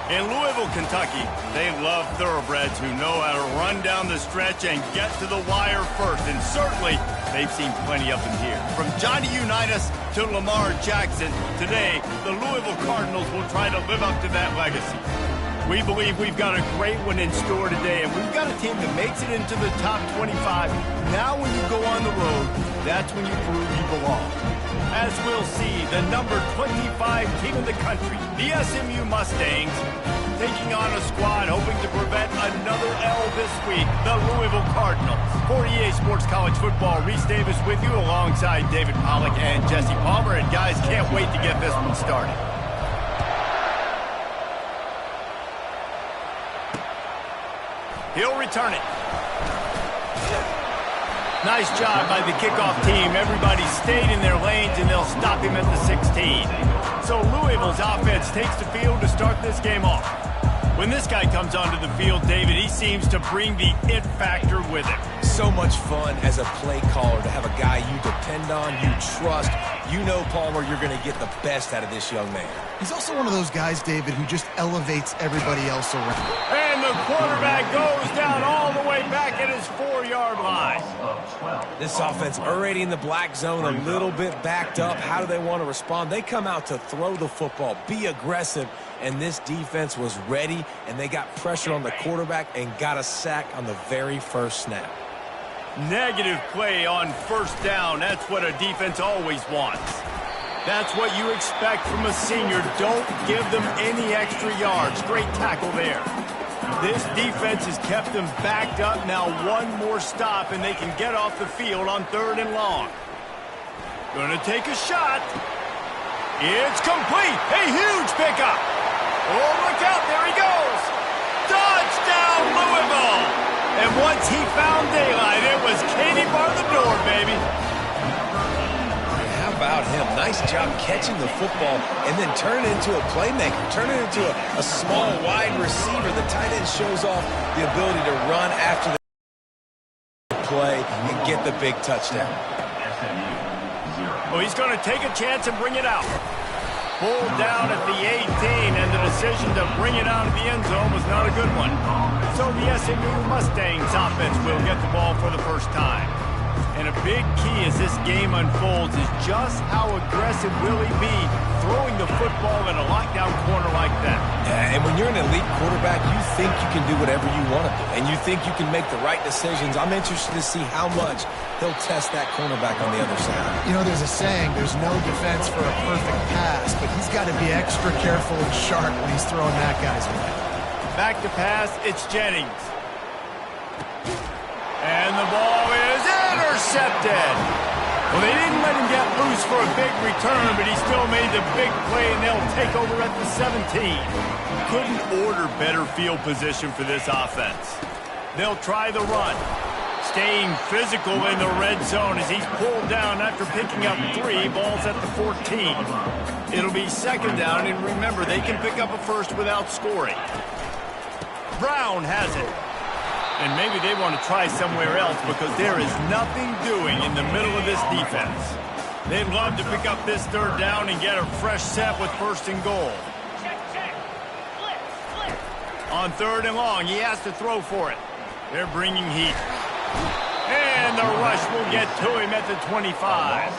In Louisville, Kentucky, they love thoroughbreds who know how to run down the stretch and get to the wire first. And certainly, they've seen plenty of them here. From Johnny Unitas to Lamar Jackson, today, the Louisville Cardinals will try to live up to that legacy. We believe we've got a great one in store today, and we've got a team that makes it into the top 25. Now when you go on the road, that's when you prove you belong. As we'll see, the number 25 team in the country, the SMU Mustangs, taking on a squad hoping to prevent another L this week, the Louisville Cardinals. For EA Sports College Football, Reese Davis with you alongside David Pollack and Jesse Palmer. And guys, can't wait to get this one started. He'll return it. Nice job by the kickoff team. Everybody stayed in their lanes, and they'll stop him at the 16. So Louisville's offense takes the field to start this game off. When this guy comes onto the field, David, he seems to bring the it factor with him. So much fun as a play caller to have a guy you depend on, you trust. You know, Palmer, you're going to get the best out of this young man. He's also one of those guys, David, who just elevates everybody else around. And the quarterback goes down all the way back at his 4-yard line. This offense already in the black zone, a little bit backed up. How do they want to respond? They come out to throw the football, be aggressive, and this defense was ready, and they got pressure on the quarterback and got a sack on the very first snap. Negative play on first down. That's what a defense always wants. That's what you expect from a senior. Don't give them any extra yards. Great tackle there. This defense has kept them backed up. Now one more stop, and they can get off the field on 3rd and long. Gonna take a shot. It's complete. A huge pickup. Oh, look out. There he goes. Touchdown, Louisville. And once he found daylight, it was Katie bar the door, baby. How about him? Nice job catching the football and then turn it into a playmaker. Turn it into a small, wide receiver. The tight end shows off the ability to run after the play and get the big touchdown. Well, he's going to take a chance and bring it out. Pulled down at the 18, and the decision to bring it out of the end zone was not a good one. So the SMU Mustangs offense will get the ball for the first time. And a big key as this game unfolds is just how aggressive will he be throwing the football in a lockdown corner like that. Yeah, and when you're an elite quarterback, you think you can do whatever you want to do, and you think you can make the right decisions. I'm interested to see how much he'll test that cornerback on the other side. You know, there's a saying, there's no defense for a perfect pass, but he's got to be extra careful and sharp when he's throwing that guy's way. Back to pass, it's Jennings. And the ball is intercepted. Well, they didn't let him get loose for a big return, but he still made the big play, and they'll take over at the 17. Couldn't order better field position for this offense. They'll try the run. Staying physical in the red zone as he's pulled down after picking up 3 balls at the 14. It'll be 2nd down, and remember, they can pick up a first without scoring. Brown has it. And maybe they want to try somewhere else because there is nothing doing in the middle of this defense. They'd love to pick up this 3rd down and get a fresh set with 1st and goal. On 3rd and long, he has to throw for it. They're bringing heat. And the rush will get to him at the 25.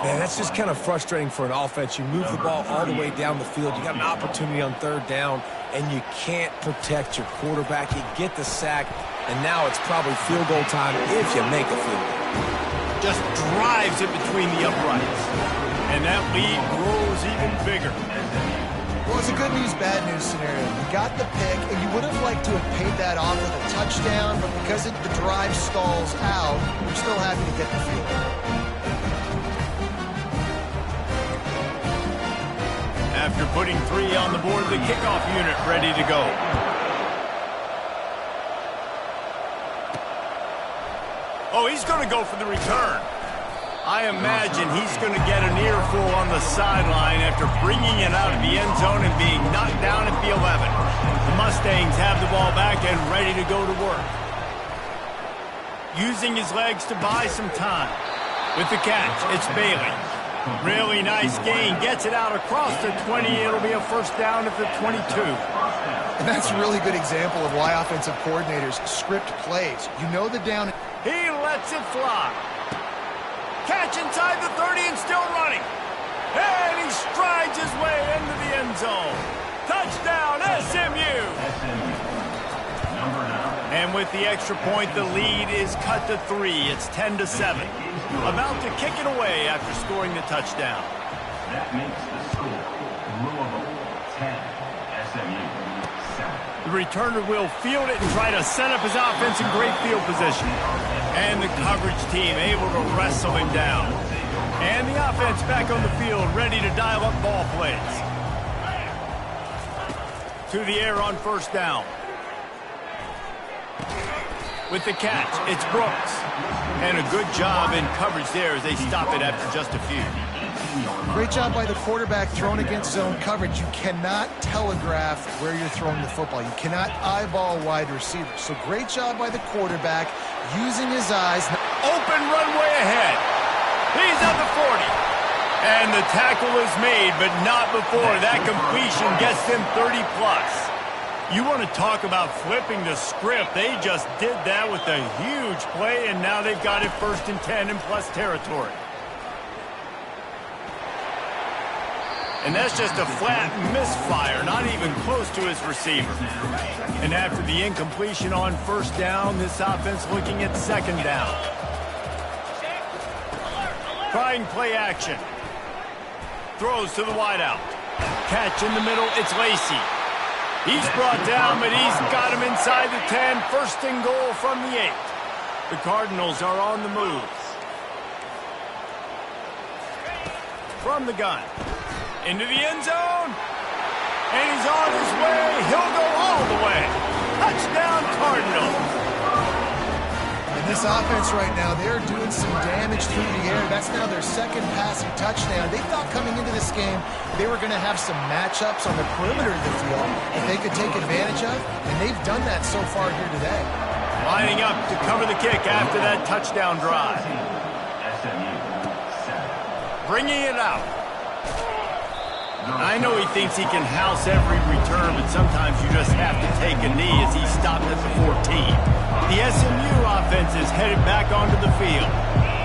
Man, that's just kind of frustrating for an offense. You move the ball all the way down the field. You got an opportunity on 3rd down, and you can't protect your quarterback. You get the sack, and now it's probably field goal time if you make a field goal. Just drives it between the uprights. And that lead grows even bigger. Well, it's a good news, bad news scenario. You got the pick, and you would have liked to have paid that off with a touchdown, but because the drive stalls out, you're still happy to get the field goal. After putting 3 on the board, the kickoff unit ready to go. Oh, he's going to go for the return. I imagine he's going to get an earful on the sideline after bringing it out of the end zone and being knocked down at the 11. The Mustangs have the ball back and ready to go to work. Using his legs to buy some time. With the catch, it's Bailey. Really nice gain. Gets it out across the 20. It'll be a first down at the 22. And that's a really good example of why offensive coordinators script plays. You know the down. He lets it fly. Catch inside the 30 and still running. And he strides his way into the end zone. Touchdown, SMU. And with the extra point, the lead is cut to 3. It's 10-7. About to kick it away after scoring the touchdown. That makes the score Louisville 10, SMU 7. The returner will field it and try to set up his offense in great field position. And the coverage team able to wrestle him down. And the offense back on the field, ready to dial up ball plays. To the air on first down. With the catch, it's Brooks. And a good job in coverage there as they stop it after just a few. Great job by the quarterback thrown against zone coverage. You cannot telegraph where you're throwing the football. You cannot eyeball wide receivers. So great job by the quarterback using his eyes. Open runway ahead. He's at the 40. And the tackle is made, but not before that completion gets them 30+. You want to talk about flipping the script. They just did that with a huge play, and now they've got it first and 10 in plus territory. And that's just a flat misfire, not even close to his receiver. And after the incompletion on first down, this offense looking at second down. Trying play action. Throws to the wideout. Catch in the middle, it's Lacey. He's brought down, but he's got him inside the 10. First and goal from the 8. The Cardinals are on the move. From the gun. Into the end zone. And he's on his way. He'll go all the way. Touchdown, Cardinals. And this offense right now, they're doing some damage through the air. That's now their second passing touchdown. They thought coming into this game they were going to have some matchups on the perimeter of the field that they could take advantage of, and they've done that so far here today. Lining up to cover the kick after that touchdown drive. Bringing it out. I know he thinks he can house every return, but sometimes you just have to take a knee as he stopped at the 14. The SMU offense is headed back onto the field.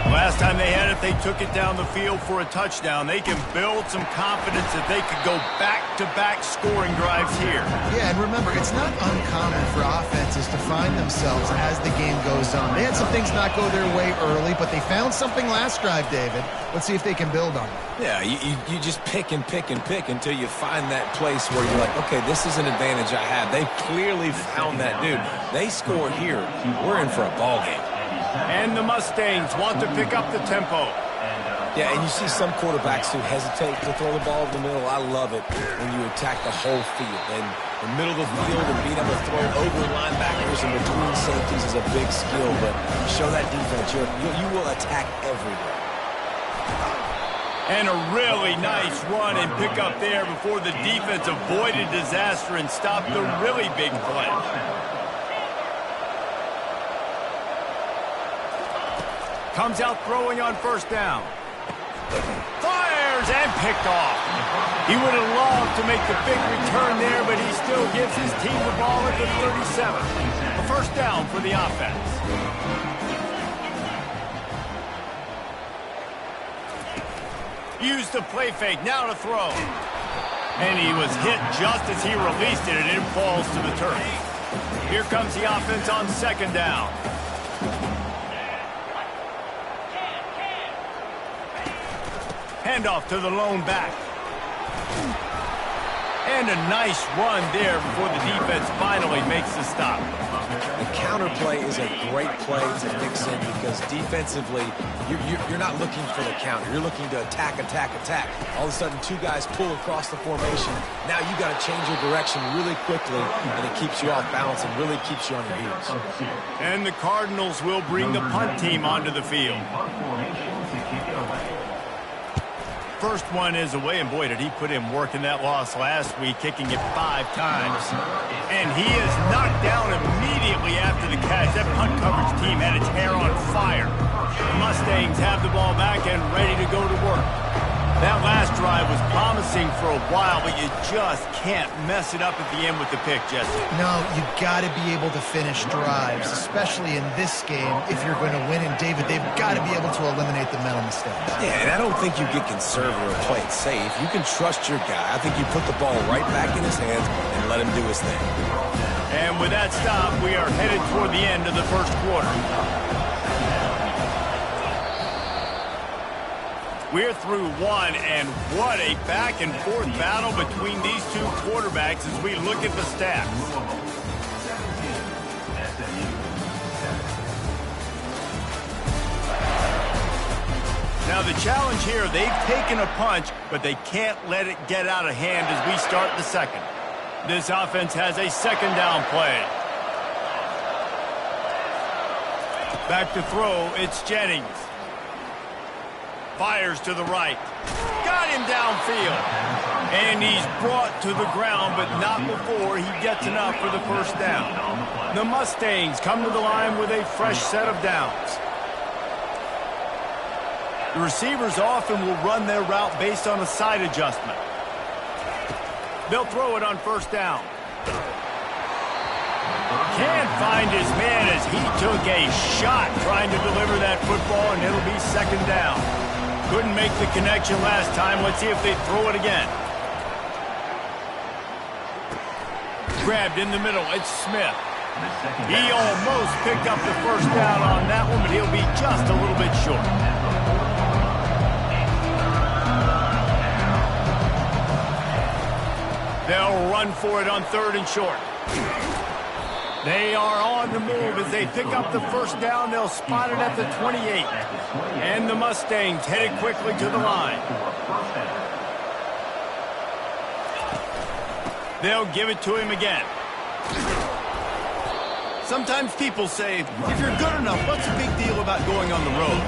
Last time they had it, they took it down the field for a touchdown. They can build some confidence that they could go back-to-back scoring drives here. Yeah, and remember, it's not uncommon for offenses to find themselves as the game goes on. They had some things not go their way early, but they found something last drive, David. Let's see if they can build on it. Yeah, you just pick and pick and pick until you find that place where you're like, okay, this is an advantage I have. They clearly found that dude. They score here. We're in for a ball game. And the Mustangs want to pick up the tempo. Yeah, and you see some quarterbacks who hesitate to throw the ball in the middle. I love it when you attack the whole field. And the middle of the field and being able to throw over linebackers and between safeties is a big skill. But show that defense. You will attack everywhere. And a really nice run and pick up there before the defense avoided disaster and stopped the really big play. Comes out throwing on first down. Fires and picked off. He would have loved to make the big return there, but he still gives his team the ball at the 37. A first down for the offense. Used the play fake, now to throw. And he was hit just as he released it, and it falls to the turf. Here comes the offense on second down. Handoff to the lone back. And a nice run there before the defense finally makes the stop. The counter play is a great play to mix in because defensively, you're not looking for the counter. You're looking to attack, attack, attack. All of a sudden, two guys pull across the formation. Now you got to change your direction really quickly, and it keeps you off balance and really keeps you on your heels. And the Cardinals will bring the punt team onto the field. First one is away, and boy, did he put in work in that loss last week, kicking it 5 times. And he is knocked down immediately after the catch. That punt coverage team had its hair on fire. The Mustangs have the ball back and ready to go to work. That last drive was promising for a while, but you just can't mess it up at the end with the pick, Jesse. No, you got to be able to finish drives, especially in this game if you're going to win. And, David, they've got to be able to eliminate the mental mistakes. Yeah, and I don't think you get conservative or play it safe. You can trust your guy. I think you put the ball right back in his hands and let him do his thing. And with that stop, we are headed toward the end of the first quarter. We're through one, and what a back-and-forth battle between these two quarterbacks as we look at the stats. Now the challenge here, they've taken a punch, but they can't let it get out of hand as we start the second. This offense has a second down play. Back to throw, it's Jennings. Fires to the right. Got him downfield. And he's brought to the ground, but not before he gets enough for the first down. The Mustangs come to the line with a fresh set of downs. The receivers often will run their route based on a side adjustment. They'll throw it on first down. Can't find his man as he took a shot trying to deliver that football, and it'll be second down. Couldn't make the connection last time. Let's see if they throw it again. Grabbed in the middle. It's Smith. He almost picked up the first down on that one, but he'll be just a little bit short. They'll run for it on third and short. They are on the move as they pick up the first down. They'll spot it at the 28. And the Mustangs headed quickly to the line. They'll give it to him again. Sometimes people say, if you're good enough, what's the big deal about going on the road?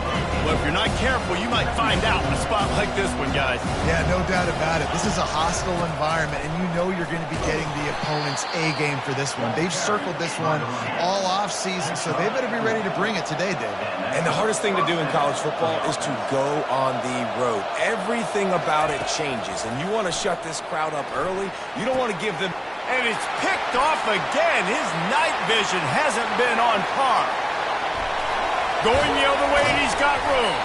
Well, if you're not careful, you might find out in a spot like this one, guys. Yeah, no doubt about it. This is a hostile environment, and you know you're going to be getting the opponent's A game for this one. They've circled this one all off season, so they better be ready to bring it today, David. And the hardest thing to do in college football is to go on the road. Everything about it changes, and you want to shut this crowd up early. You don't want to give them... And it's picked off again. His night vision hasn't been on par. Going the other way, and he's got room.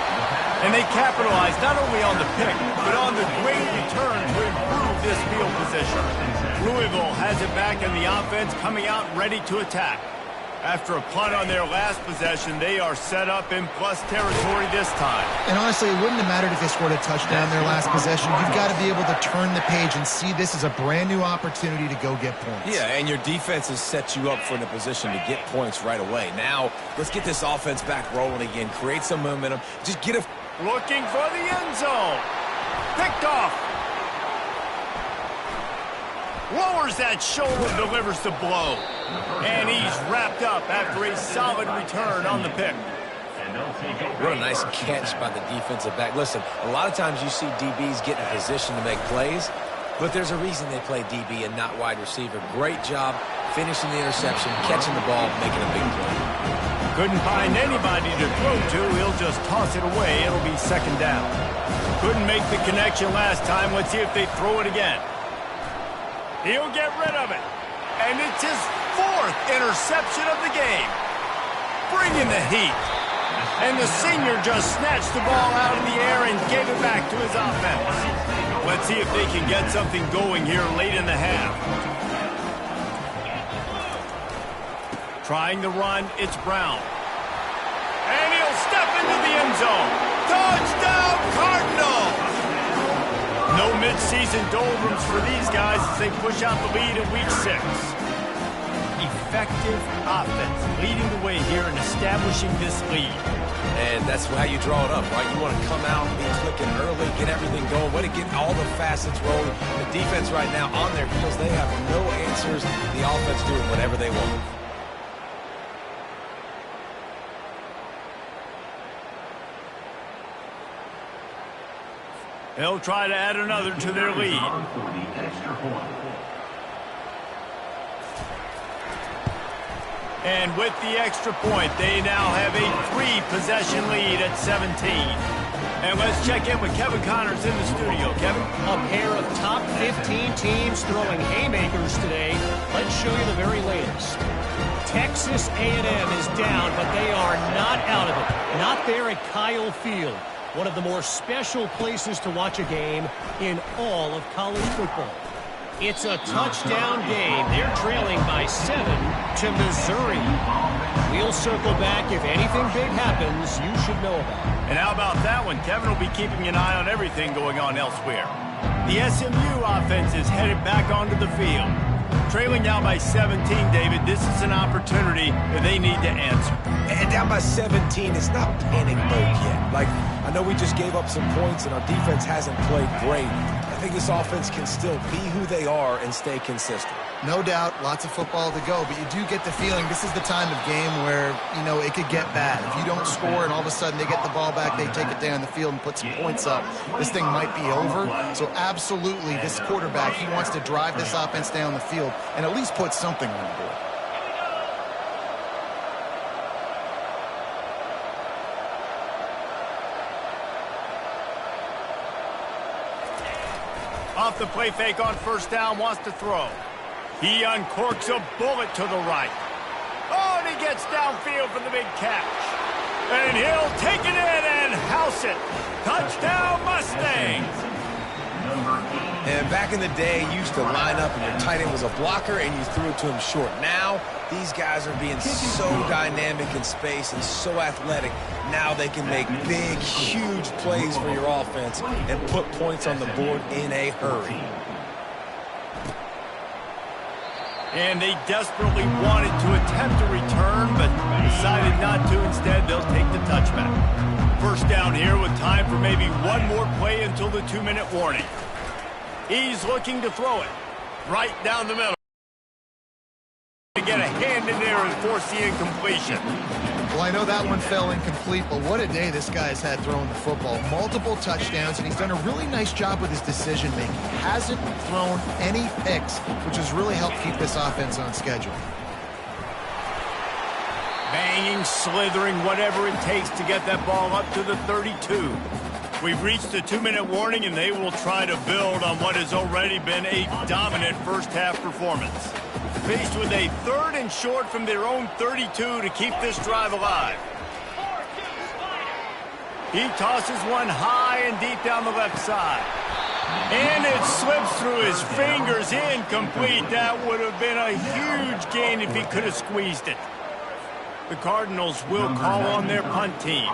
And they capitalize not only on the pick, but on the great return to improve this field position. Louisville has it back in the offense, coming out ready to attack. After a punt on their last possession, they are set up in plus territory this time. And honestly, it wouldn't have mattered if they scored a touchdown their last possession. You've got to be able to turn the page and see this as a brand new opportunity to go get points. Yeah, and your defense has set you up for the position to get points right away. Now, let's get this offense back rolling again. Create some momentum. Just get a... Looking for the end zone. Picked off. Lowers that shoulder, delivers the blow. And he's wrapped up after a solid return on the pick. What a nice catch by the defensive back. Listen, a lot of times you see DBs get in position to make plays, but there's a reason they play DB and not wide receiver. Great job finishing the interception, catching the ball, making a big play. Couldn't find anybody to throw to. He'll just toss it away. It'll be second down. Couldn't make the connection last time. Let's see if they throw it again. He'll get rid of it. And it's his fourth interception of the game. Bringing the heat. And the senior just snatched the ball out of the air and gave it back to his offense. Let's see if they can get something going here late in the half. Trying to run, it's Brown. And he'll step into the end zone. Touchdown, Cardinals! No mid-season doldrums for these guys as they push out the lead in Week 6. Effective offense leading the way here in establishing this lead. And that's how you draw it up, right? You want to come out and be clicking early, get everything going, way to get all the facets rolling. The defense right now on their heels, they have no answers. The offense doing whatever they want. They'll try to add another to their lead. And with the extra point, they now have a 3-possession lead at 17. And let's check in with Kevin Connors in the studio. Kevin? A pair of top 15 teams throwing haymakers today. Let's show you the very latest. Texas A&M is down, but they are not out of it. Not there at Kyle Field, one of the more special places to watch a game in all of college football. It's a touchdown game. They're trailing by 7 to Missouri. We'll circle back. If anything big happens, you should know about it. And how about that one? Kevin will be keeping an eye on everything going on elsewhere. The SMU offense is headed back onto the field. Trailing down by 17, David, this is an opportunity that they need to answer. And down by 17, it's not panic mode yet. Like, I know we just gave up some points and our defense hasn't played great. I think this offense can still be who they are and stay consistent. No doubt, lots of football to go, but you do get the feeling this is the time of game where, you know, it could get bad. If you don't score and all of a sudden they get the ball back, they take it down the field and put some points up, this thing might be over. So absolutely, this quarterback, he wants to drive this offense down the field and at least put something on the board. Off the play fake on first down, wants to throw. He uncorks a bullet to the right. Oh, and he gets downfield for the big catch. And he'll take it in and house it. Touchdown, Mustangs. And back in the day, you used to line up and your tight end was a blocker and you threw it to him short. Now, these guys are being so dynamic in space and so athletic. Now they can make big, huge plays for your offense and put points on the board in a hurry. And they desperately wanted to attempt a return, but decided not to. Instead, they'll take the touchback. First down here with time for maybe one more play until the 2-minute warning. He's looking to throw it right down the middle. To get a hand in there and force the incompletion. Well, I know that one fell incomplete, but what a day this guy's had throwing the football. Multiple touchdowns, and he's done a really nice job with his decision-making. He hasn't thrown any picks, which has really helped keep this offense on schedule. Banging, slithering, whatever it takes to get that ball up to the 32. We've reached the 2-minute warning, and they will try to build on what has already been a dominant first-half performance. Faced with a 3rd and short from their own 32 to keep this drive alive. He tosses one high and deep down the left side. And it slips through his fingers, incomplete. That would have been a huge gain if he could have squeezed it. The Cardinals will call on their punt team.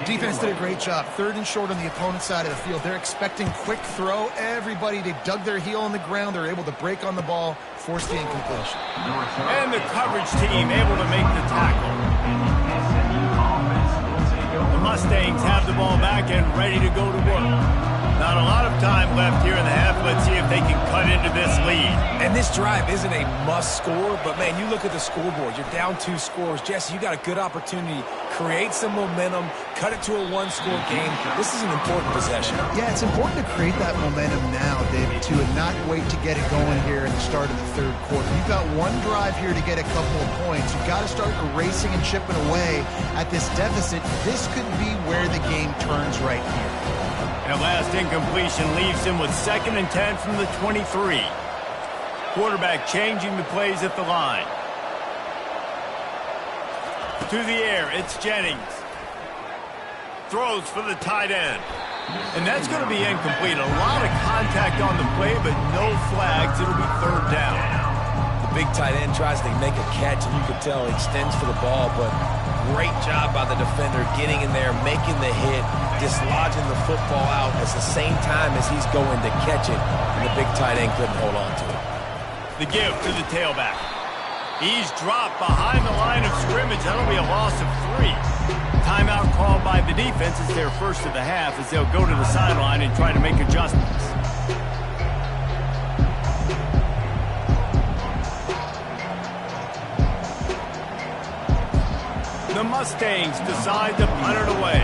Defense did a great job. 3rd and short on the opponent's side of the field. They're expecting quick throw. Everybody, they dug their heel on the ground. They're able to break on the ball, force the incompletion. And the coverage team able to make the tackle. The Mustangs have the ball back and ready to go to work. Not a lot of time left here in the half. Let's see if they can cut into this lead. And this drive isn't a must score, but man, you look at the scoreboard. You're down 2 scores. Jesse, you got a good opportunity. Create some momentum. Cut it to a 1-score game. This is an important possession. Yeah, it's important to create that momentum now, David, too, and not wait to get it going here at the start of the 3rd quarter. You've got one drive here to get a couple of points. You've got to start erasing and chipping away at this deficit. This could be where the game turns right here. And last incompletion leaves him with 2nd and 10 from the 23. Quarterback changing the plays at the line. To the air, it's Jennings. Throws for the tight end. And that's going to be incomplete. A lot of contact on the play, but no flags. It'll be 3rd down. The big tight end tries to make a catch, and you can tell he extends for the ball, but great job by the defender getting in there, making the hit, dislodging the football out at the same time as he's going to catch it, and the big tight end couldn't hold on to it. The give to the tailback. He's dropped behind the line of scrimmage. That'll be a loss of 3. Timeout called by the defense. It's their first of the half as they'll go to the sideline and try to make adjustments. The Mustangs decide to punt it away.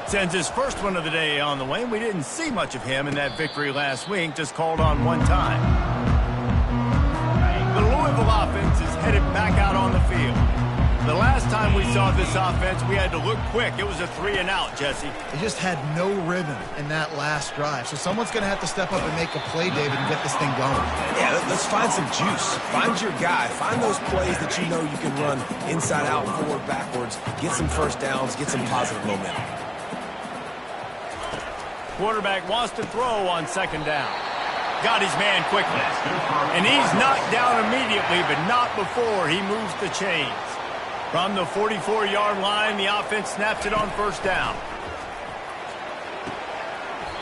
Sends his first one of the day on the way. We didn't see much of him in that victory last week, just called on one time. The Louisville headed back out on the field. The last time we saw this offense, we had to look quick. It was a 3-and-out, Jesse. They just had no rhythm in that last drive. So someone's going to have to step up and make a play, David, and get this thing going. Yeah, let's find some juice. Find your guy. Find those plays that you know you can run inside out, forward, backwards. Get some first downs. Get some positive momentum. Quarterback wants to throw on second down. Got his man quickly. And he's knocked down immediately, but not before he moves the chains. From the 44-yard line, the offense snaps it on first down.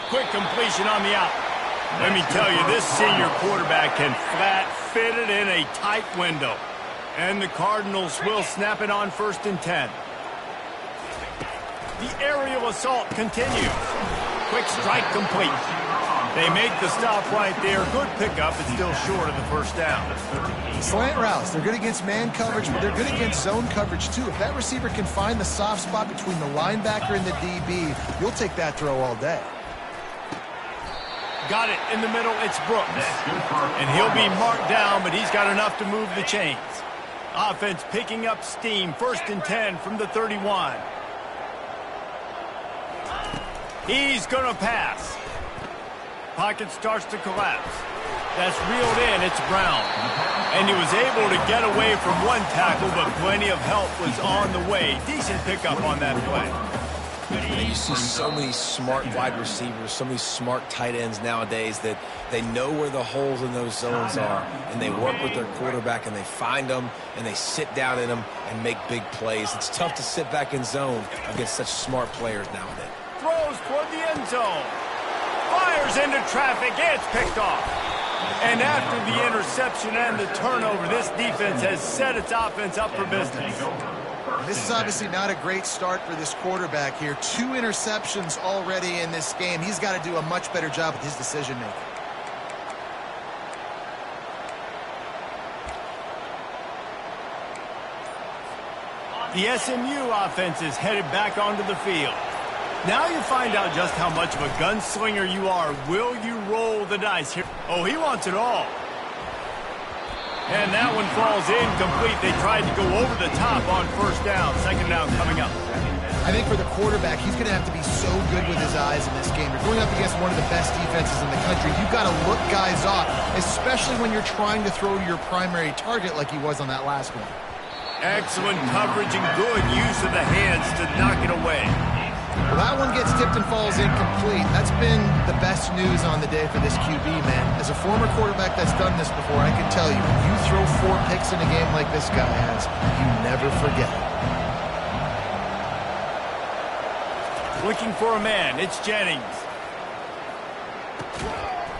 Quick completion on the out. Let me tell you, this senior quarterback can flat fit it in a tight window. And the Cardinals will snap it on 1st and 10. The aerial assault continues. Quick strike complete. They make the stop right there. Good pickup, but still short of the first down. Slant routes, they're good against man coverage, but they're good against zone coverage too. If that receiver can find the soft spot between the linebacker and the DB, you'll take that throw all day. Got it in the middle, it's Brooks. And he'll be marked down, but he's got enough to move the chains. Offense picking up steam, 1st and 10 from the 31. He's going to pass. Pocket starts to collapse. That's reeled in. It's Brown. And he was able to get away from one tackle, but plenty of help was on the way. Decent pickup on that play. You see so many smart wide receivers, so many smart tight ends nowadays that they know where the holes in those zones are, and they work with their quarterback, and they find them, and they sit down in them and make big plays. It's tough to sit back in zone against such smart players nowadays. Throws toward the end zone. Fires into traffic. It's picked off. And after the interception and the turnover, this defense has set its offense up for business. This is obviously not a great start for this quarterback here. 2 interceptions already in this game. He's got to do a much better job with his decision-making. The SMU offense is headed back onto the field. Now you find out just how much of a gunslinger you are. Will you roll the dice here? Oh, he wants it all. And that one falls incomplete. They tried to go over the top on first down. Second down coming up. I think for the quarterback, he's going to have to be so good with his eyes in this game. You're going up against one of the best defenses in the country. You've got to look guys off, especially when you're trying to throw to your primary target like he was on that last one. Excellent coverage and good use of the hands to knock it away. Well, that one gets tipped and falls incomplete. That's been the best news on the day for this QB, man. As a former quarterback that's done this before, I can tell you, when you throw 4 picks in a game like this guy has, you never forget it. Looking for a man. It's Jennings.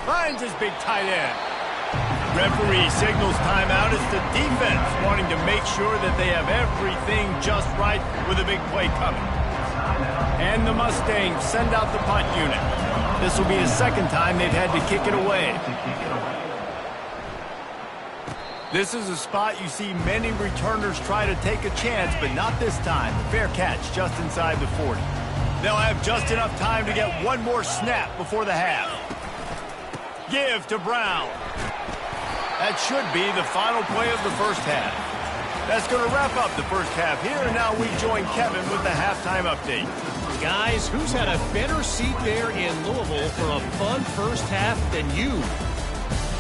Finds his big tight end. Referee signals timeout. It's the defense wanting to make sure that they have everything just right with a big play coming. And the Mustangs send out the punt unit. This will be the second time they've had to kick it away. This is a spot you see many returners try to take a chance, but not this time. The fair catch just inside the 40. They'll have just enough time to get one more snap before the half. Give to Brown. That should be the final play of the first half. That's going to wrap up the first half here, and now we join Kevin with the halftime update. Guys, who's had a better seat there in Louisville for a fun first half than you?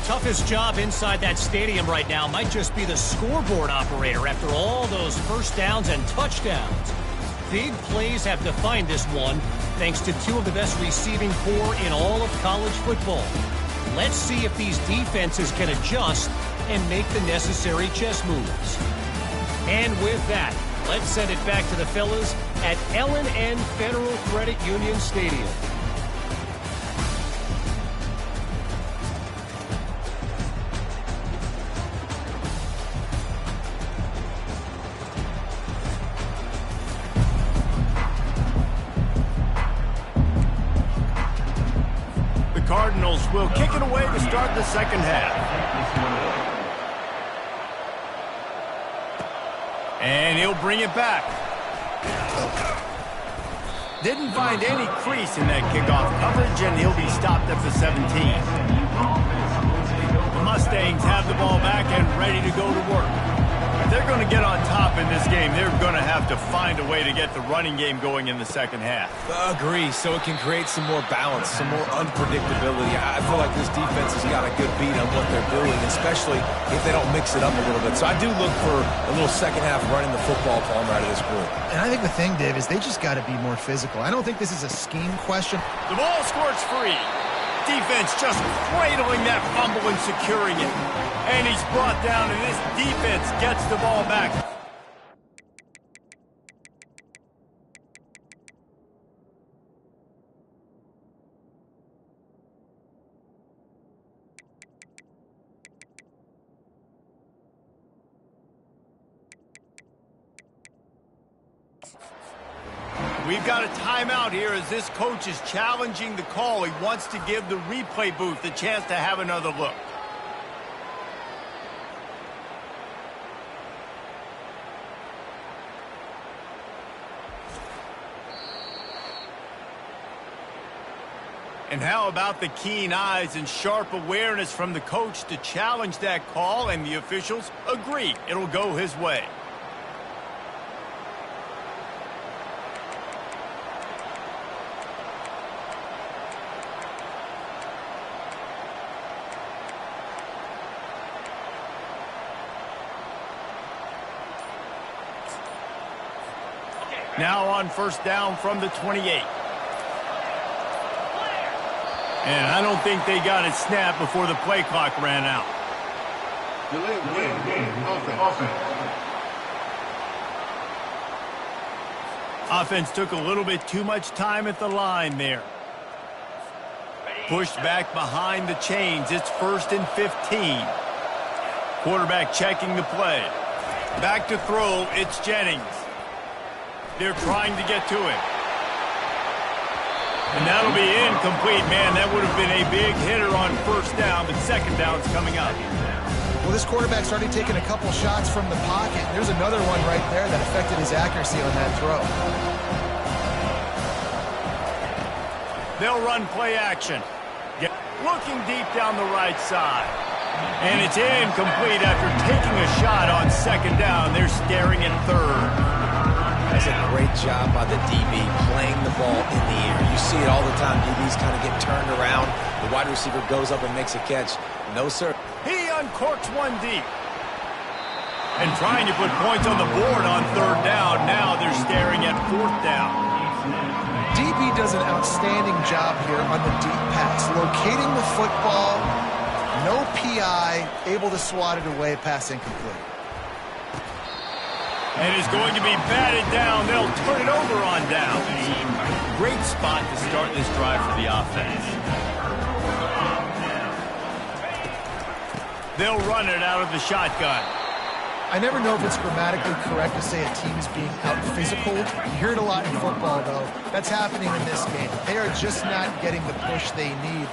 Toughest job inside that stadium right now might just be the scoreboard operator after all those first downs and touchdowns. Big plays have defined this one, thanks to 2 of the best receiving corps in all of college football. Let's see if these defenses can adjust and make the necessary chess moves. And with that, let's send it back to the fellas at L&N Federal Credit Union Stadium. The Cardinals will kick it away to start the second half. And he'll bring it back. Didn't find any crease in that kickoff coverage, and he'll be stopped at the 17. The Mustangs have the ball back and ready to go to work. they're going to get on top in this game, they're going to have to find a way to get the running game going in the second half. Agree, so it can create some more balance, some more unpredictability. I feel like this defense has got a good beat on what they're doing, especially if they don't mix it up a little bit. So I do look for a little second half running the football Palmer out of this group. And I think the thing, Dave, is they just got to be more physical. I don't think this is a scheme question. The ball squirts free. Defense just cradling that fumble and securing it. And he's brought down, and this defense gets the ball back. We've got a timeout here as this coach is challenging the call. He wants to give the replay booth the chance to have another look. And how about the keen eyes and sharp awareness from the coach to challenge that call, and the officials agree it'll go his way. Now on first down from the 28. And I don't think they got it snapped before the play clock ran out. Offense took a little bit too much time at the line there. Pushed back behind the chains. It's 1st and 15. Quarterback checking the play. Back to throw. It's Jennings. They're trying to get to it. And that'll be incomplete, man. That would have been a big hitter on first down, but second down's coming up. Well, this quarterback's already taken a couple shots from the pocket. There's another one right there that affected his accuracy on that throw. They'll run play action. Looking deep down the right side. And it's incomplete after taking a shot on second down. They're staring at third. That's a great job by the DB playing the ball in the air. You see it all the time. DBs kind of get turned around. The wide receiver goes up and makes a catch. No, sir. He uncorks one deep. And trying to put points on the board on third down. Now they're staring at fourth down. DB does an outstanding job here on the deep pass. Locating the football, no PI, able to swat it away, pass incomplete. And is going to be batted down. They'll turn it over on down. Great spot to start this drive for the offense. They'll run it out of the shotgun. I never know if it's grammatically correct to say a team is being out-physical. You hear it a lot in football, though. That's happening in this game. They are just not getting the push they need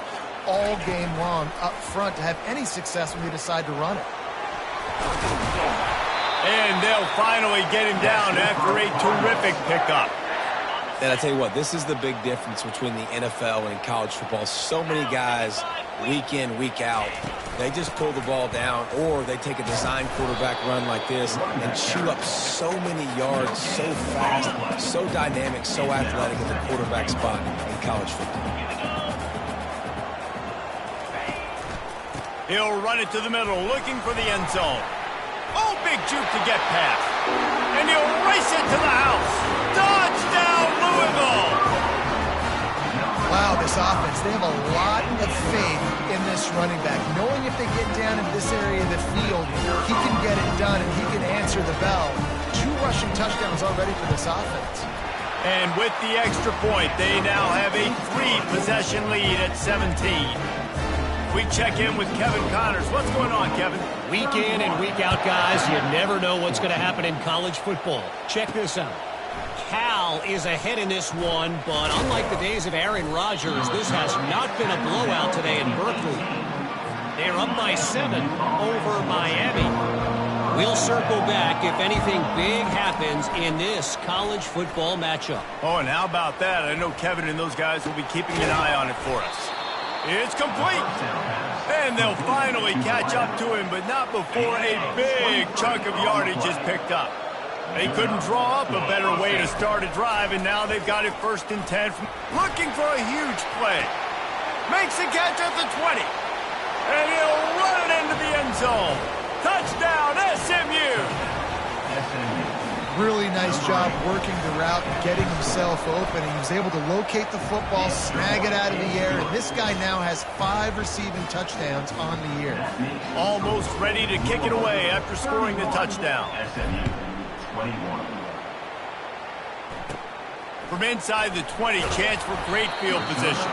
all game long up front to have any success when they decide to run it. And they'll finally get him down after a terrific pickup. And I tell you what, this is the big difference between the NFL and college football. So many guys, week in, week out, they just pull the ball down, or they take a design quarterback run like this and chew up so many yards so fast, so dynamic, so athletic at the quarterback spot in college football. He'll run it to the middle, looking for the end zone. Oh, big juke to get past. And he'll race it to the house. Touchdown, Louisville! Wow, this offense, they have a lot of faith in this running back. Knowing if they get down into this area of the field, he can get it done and he can answer the bell. 2 rushing touchdowns already for this offense. And with the extra point, they now have a 3-possession lead at 17. We check in with Kevin Connors. What's going on, Kevin? Week in and week out, guys, you never know what's going to happen in college football. Check this out. Cal is ahead in this one, but unlike the days of Aaron Rodgers, this has not been a blowout today in Berkeley. They're up by 7 over Miami. We'll circle back if anything big happens in this college football matchup. Oh, and how about that? I know Kevin and those guys will be keeping an eye on it for us. It's complete. And they'll finally catch up to him, but not before a big chunk of yardage is picked up. They couldn't draw up a better way to start a drive, and now they've got it 1st and 10. Looking for a huge play. Makes the catch at the 20. And he'll run it into the end zone. Touchdown, SMU. Really nice job working the route and getting himself open. He was able to locate the football, snag it out of the air, and this guy now has 5 receiving touchdowns on the year. Almost ready to kick it away after scoring the touchdown. SMU 21. From inside the 20, chance for great field position.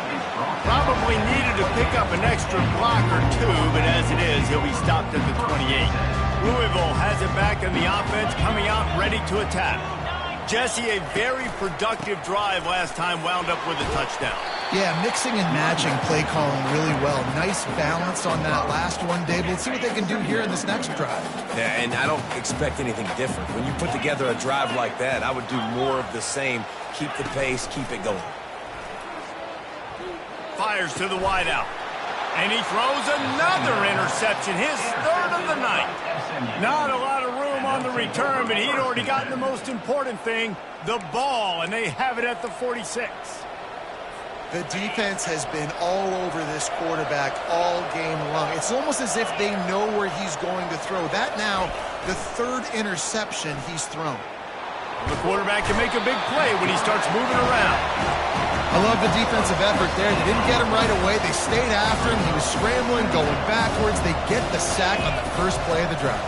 Probably needed to pick up an extra block or 2, but as it is, he'll be stopped at the 28. Louisville has it back in the offense, coming out ready to attack. Jesse, a very productive drive last time, wound up with a touchdown. Yeah, mixing and matching play calling really well. Nice balance on that last one, Dave. Let's see what they can do here in this next drive. Yeah, and I don't expect anything different. When you put together a drive like that, I would do more of the same. Keep the pace, keep it going. Fires to the wideout. And he throws another interception, his 3rd of the night. Not a lot of room on the return, but he'd already gotten the most important thing, the ball, and they have it at the 46. The defense has been all over this quarterback all game long. It's almost as if they know where he's going to throw. That now, the 3rd interception he's thrown. The quarterback can make a big play when he starts moving around. I love the defensive effort there. They didn't get him right away. They stayed after him. He was scrambling, going backwards. They get the sack on the first play of the drive.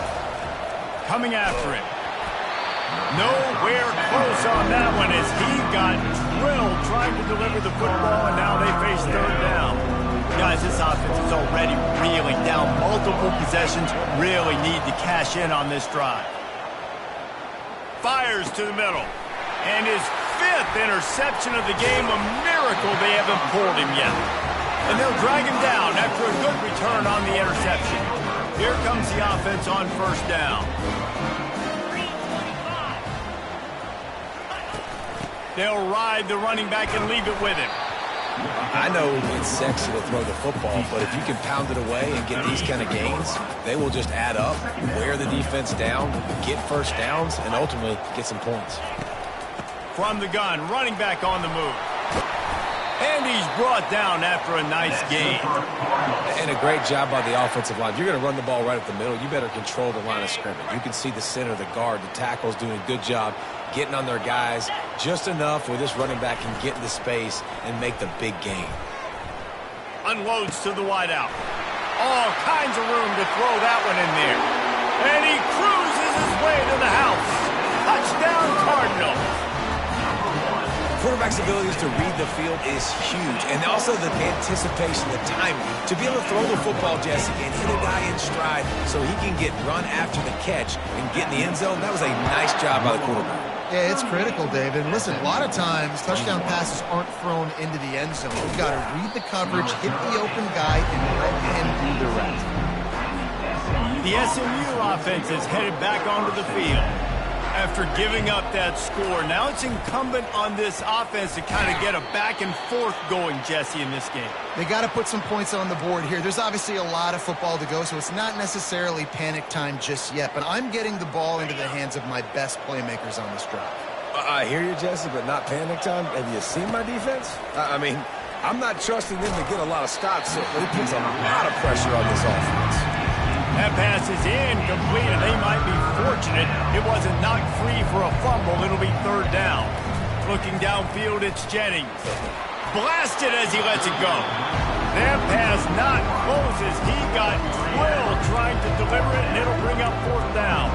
Coming after him. Nowhere close on that one as he got drilled trying to deliver the football, and now they face 3rd down. Guys, this offense is already reeling down multiple possessions. Really need to cash in on this drive. Fires to the middle. And his 5th interception of the game, a miracle they haven't pulled him yet. And they'll drag him down after a good return on the interception. Here comes the offense on 1st down. They'll ride the running back and leave it with him. I know it's sexy to throw the football, but if you can pound it away and get these kind of gains, they will just add up, wear the defense down, get 1st downs, and ultimately get some points. From the gun, running back on the move. And he's brought down after a nice gain. And a great job by the offensive line. If you're going to run the ball right up the middle, you better control the line of scrimmage. You can see the center, the guard, the tackle's doing a good job getting on their guys just enough where this running back can get into space and make the big gain. Unloads to the wideout. All kinds of room to throw that one in there. And he cruises his way to the house. Touchdown, Cardinals. Quarterback's abilities to read the field is huge, and also the anticipation, the timing. To be able to throw the football, Jesse, and hit a guy in stride so he can get run after the catch and get in the end zone, that was a nice job by the quarterback. Yeah, it's critical, David. Listen, a lot of times touchdown passes aren't thrown into the end zone. You've got to read the coverage, hit the open guy, and let him do the rest. The SMU offense is headed back onto the field. After giving up that score, now it's incumbent on this offense to kind of get a back and forth going, Jesse, in this game. They got to put some points on the board here. There's obviously a lot of football to go, so it's not necessarily panic time just yet, but I'm getting the ball into the hands of my best playmakers on this drive. I hear you, Jesse, but not panic time. Have you seen my defense? I mean, I'm not trusting them to get a lot of stops, so it puts a lot of pressure on this offense. That pass is incomplete, and they might be fortunate it wasn't knocked free for a fumble. It'll be 3rd down. Looking downfield, it's Jennings. Blasted as he lets it go. That pass not close as he got drilled trying to deliver it, and it'll bring up 4th down.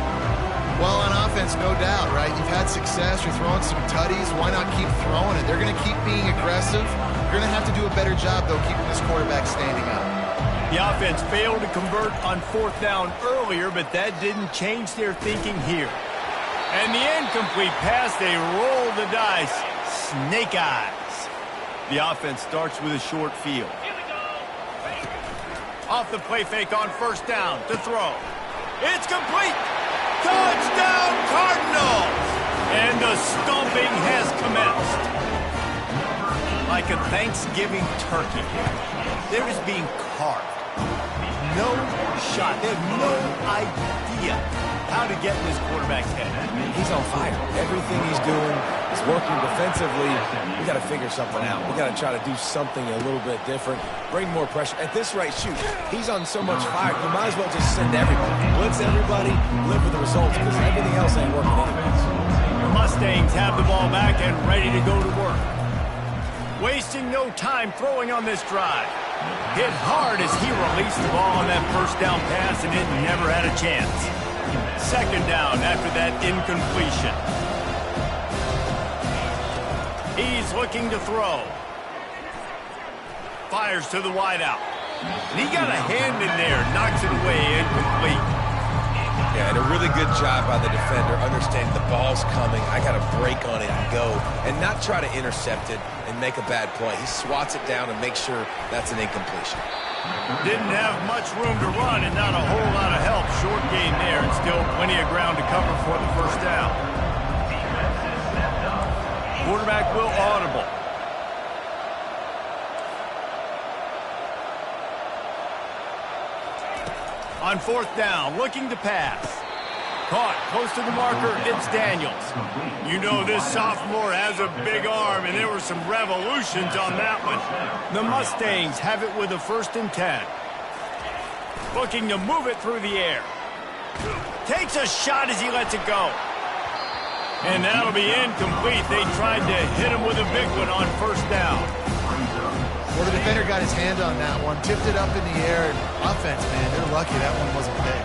Well, on offense, no doubt, right? You've had success. You're throwing some tutties. Why not keep throwing it? They're going to keep being aggressive. You're going to have to do a better job, though, keeping this quarterback standing up. The offense failed to convert on 4th down earlier, but that didn't change their thinking here. And the incomplete pass, they roll the dice. Snake eyes. The offense starts with a short field. Off the play fake on 1st down to throw. It's complete. Touchdown, Cardinals! And the stomping has commenced. Like like a Thanksgiving turkey. They're just being carved. No shot. They have no idea how to get in this quarterback's head. He's on fire. Everything he's doing is working defensively. We got to figure something out. We got to try to do something a little bit different. Bring more pressure. At this rate, shoot, he's on so much fire, you might as well just send everybody. Blitz everybody, live with the results, because everything else ain't working anyways. The Mustangs have the ball back and ready to go to work. Wasting no time throwing on this drive. Hit hard as he released the ball on that first down pass, and it never had a chance. Second down after that incompletion. He's looking to throw. Fires to the wideout. And he got a hand in there, knocks it away, incomplete. Yeah, and a really good job by the defender, understanding the ball's coming. I got to break on it and go, and not try to intercept it and make a bad play. He swats it down and makes sure that's an incompletion. Didn't have much room to run and not a whole lot of help. Short game there, and still plenty of ground to cover for the first down. Quarterback will audible. On fourth down, looking to pass. Caught close to the marker, it's Daniels. You know this sophomore has a big arm, and there were some revolutions on that one. The Mustangs have it with a 1st and 10. Looking to move it through the air. Takes a shot as he lets it go. And that'll be incomplete. They tried to hit him with a big one on first down. Well, the defender got his hand on that one, tipped it up in the air. Offense, man, they're lucky that one wasn't big.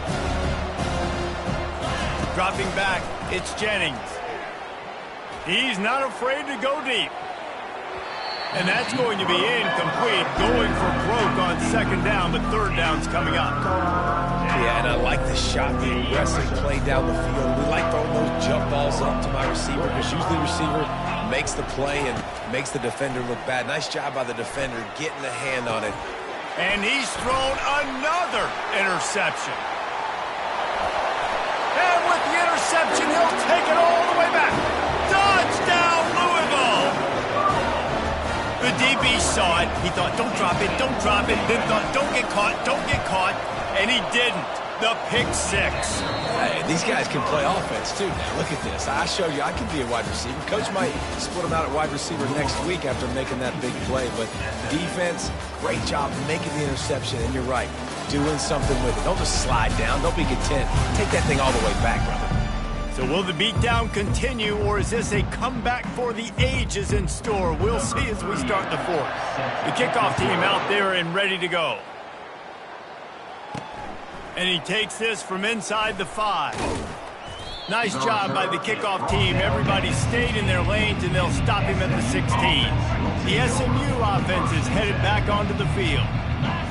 Dropping back, it's Jennings. He's not afraid to go deep. And that's going to be incomplete. Going for broke on second down, but third down's coming up. Yeah, and I like the shot, the aggressive play down the field. We like throwing those jump balls up to my receiver, because usually the receiver makes the play and makes the defender look bad. Nice job by the defender getting a hand on it. And he's thrown another interception. And with the interception, he'll take it all the way back. Touchdown, Louisville! The DB saw it. He thought, don't drop it, don't drop it. Then thought, don't get caught, don't get caught. And he didn't. The pick six. Hey, these guys can play offense, too. Now, look at this. I showed you I can be a wide receiver. Coach might split him out at wide receiver next week after making that big play. But defense, great job making the interception. And you're right, doing something with it. Don't just slide down. Don't be content. Take that thing all the way back, brother. So will the beatdown continue, or is this a comeback for the ages in store? We'll see as we start the fourth. The kickoff team out there and ready to go. And he takes this from inside the 5. Nice job by the kickoff team. Everybody stayed in their lanes, and they'll stop him at the 16. The SMU offense is headed back onto the field.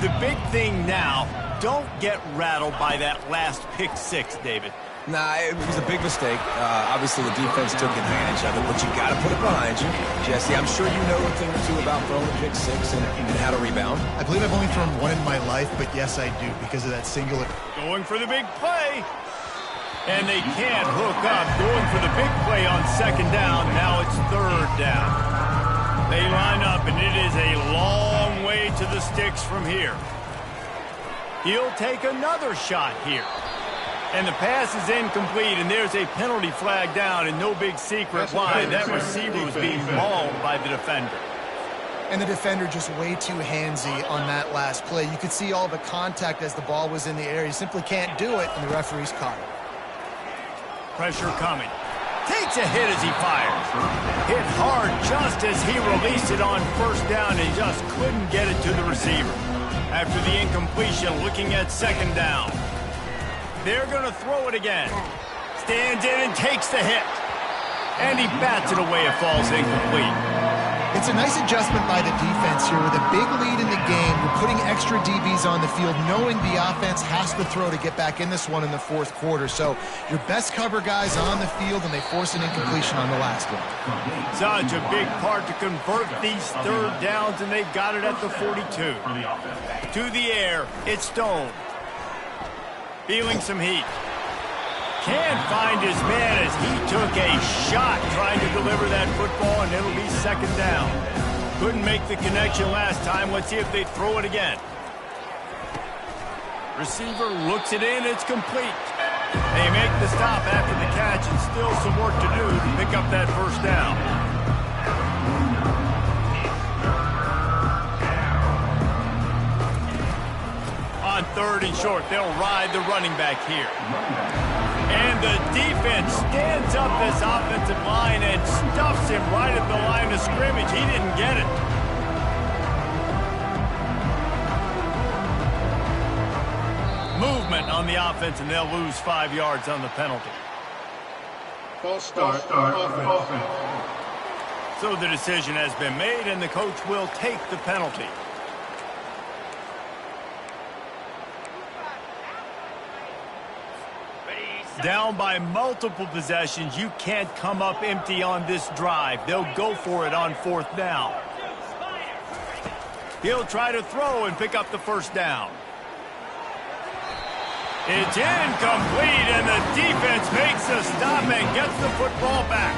The big thing now, don't get rattled by that last pick six, David. Nah, it was a big mistake. Obviously, the defense took advantage of it, but you got to put it behind you. Jesse, I'm sure you know a thing or two about throwing a pick six and how to rebound. I believe I've only thrown one in my life, but yes, I do, because of that singular. Going for the big play. And they can't hook up. Going for the big play on second down. Now it's third down. They line up, and it is a long way to the sticks from here. He'll take another shot here. And the pass is incomplete, and there's a penalty flag down, and no big secret why. That receiver was being mauled by the defender. And the defender just way too handsy on that last play. You could see all the contact as the ball was in the air. He simply can't do it, and the referee's caught it. Pressure coming. Takes a hit as he fires. Hit hard just as he released it on first down, and he just couldn't get it to the receiver. After the incompletion, looking at second down. They're going to throw it again. Stands in and takes the hit. And he bats it away. It falls incomplete. It's a nice adjustment by the defense here. With a big lead in the game, you're putting extra DBs on the field, knowing the offense has to throw to get back in this one in the fourth quarter. So your best cover guys on the field, and they force an incompletion on the last one. Such a big part to convert these third downs, and they got it at the 42. To the air, it's Stone. Feeling some heat. Can't find his man as he took a shot trying to deliver that football, and it'll be second down. Couldn't make the connection last time. Let's see if they throw it again. Receiver looks it in. It's complete. They make the stop after the catch, and still some work to do to pick up that first down. On 3rd and short, they'll ride the running back here. And the defense stands up this offensive line and stuffs him right at the line of scrimmage. He didn't get it. Movement on the offense, and they'll lose 5 yards on the penalty. False start. Offense. So the decision has been made, and the coach will take the penalty. Down by multiple possessions, you can't come up empty on this drive. They'll go for it on 4th down. He'll try to throw and pick up the first down. It's incomplete, and the defense makes a stop and gets the football back.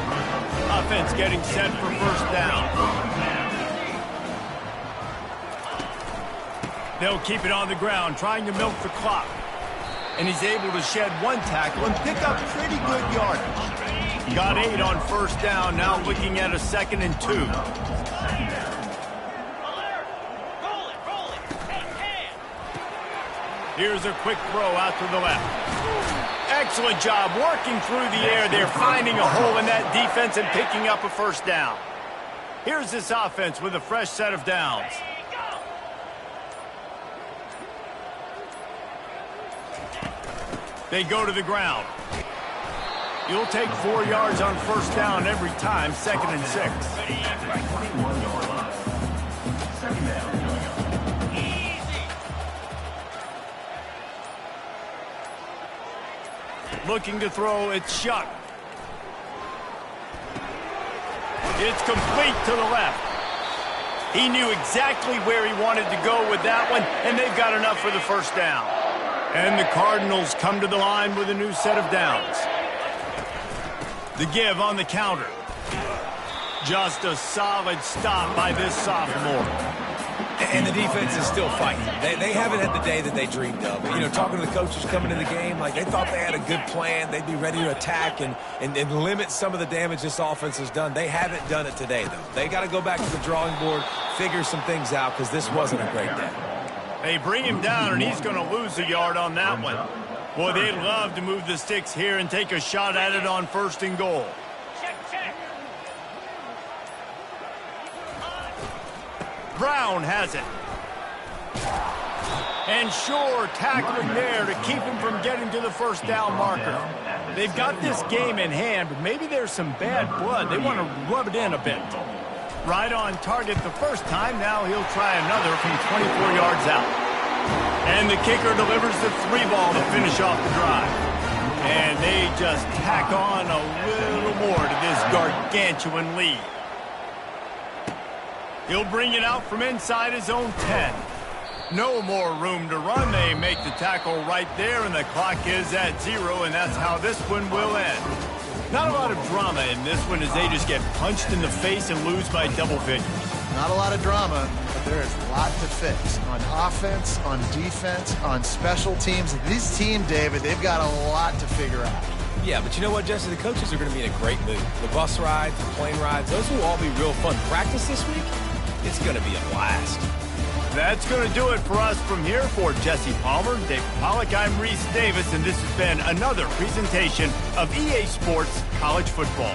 Offense getting set for first down. They'll keep it on the ground, trying to milk the clock. And he's able to shed 1 tackle and pick up pretty good yardage. Got 8 on first down, now looking at a 2nd and 2. Here's a quick throw out to the left. Excellent job working through the air. They're finding a hole in that defense and picking up a first down. Here's this offense with a fresh set of downs. They go to the ground. You'll take 4 yards on first down every time, 2nd and 6. 21-yard line. 2nd down. Looking to throw, it's shot. It's complete to the left. He knew exactly where he wanted to go with that one, and they've got enough for the first down. And the Cardinals come to the line with a new set of downs. The give on the counter. Just a solid stop by this sophomore. And the defense is still fighting. They haven't had the day that they dreamed of. You know, talking to the coaches coming in the game, like they thought they had a good plan. They'd be ready to attack and limit some of the damage this offense has done. They haven't done it today, though. They got to go back to the drawing board, figure some things out, because this wasn't a great day. They bring him down, and he's going to lose a yard on that one. Boy, they'd love to move the sticks here and take a shot at it on 1st and goal. Brown has it. And Shore tackling there to keep him from getting to the first down marker. They've got this game in hand, but maybe there's some bad blood. They want to rub it in a bit. Right on target the first time. Now he'll try another from 24 yards out. And the kicker delivers the 3 ball to finish off the drive. And they just tack on a little more to this gargantuan lead. He'll bring it out from inside his own 10. No more room to run. They make the tackle right there, and the clock is at 0, and that's how this one will end. Not a lot of drama in this one as they just get punched in the face and lose by double figures. Not a lot of drama, but there is a lot to fix on offense, on defense, on special teams. This team, David, they've got a lot to figure out. Yeah, but you know what, Jesse? The coaches are going to be in a great mood. The bus rides, the plane rides, those will all be real fun. Practice this week, it's going to be a blast. That's going to do it for us from here. For Jesse Palmer, Dave Pollock, I'm Reese Davis, and this has been another presentation of EA Sports College Football.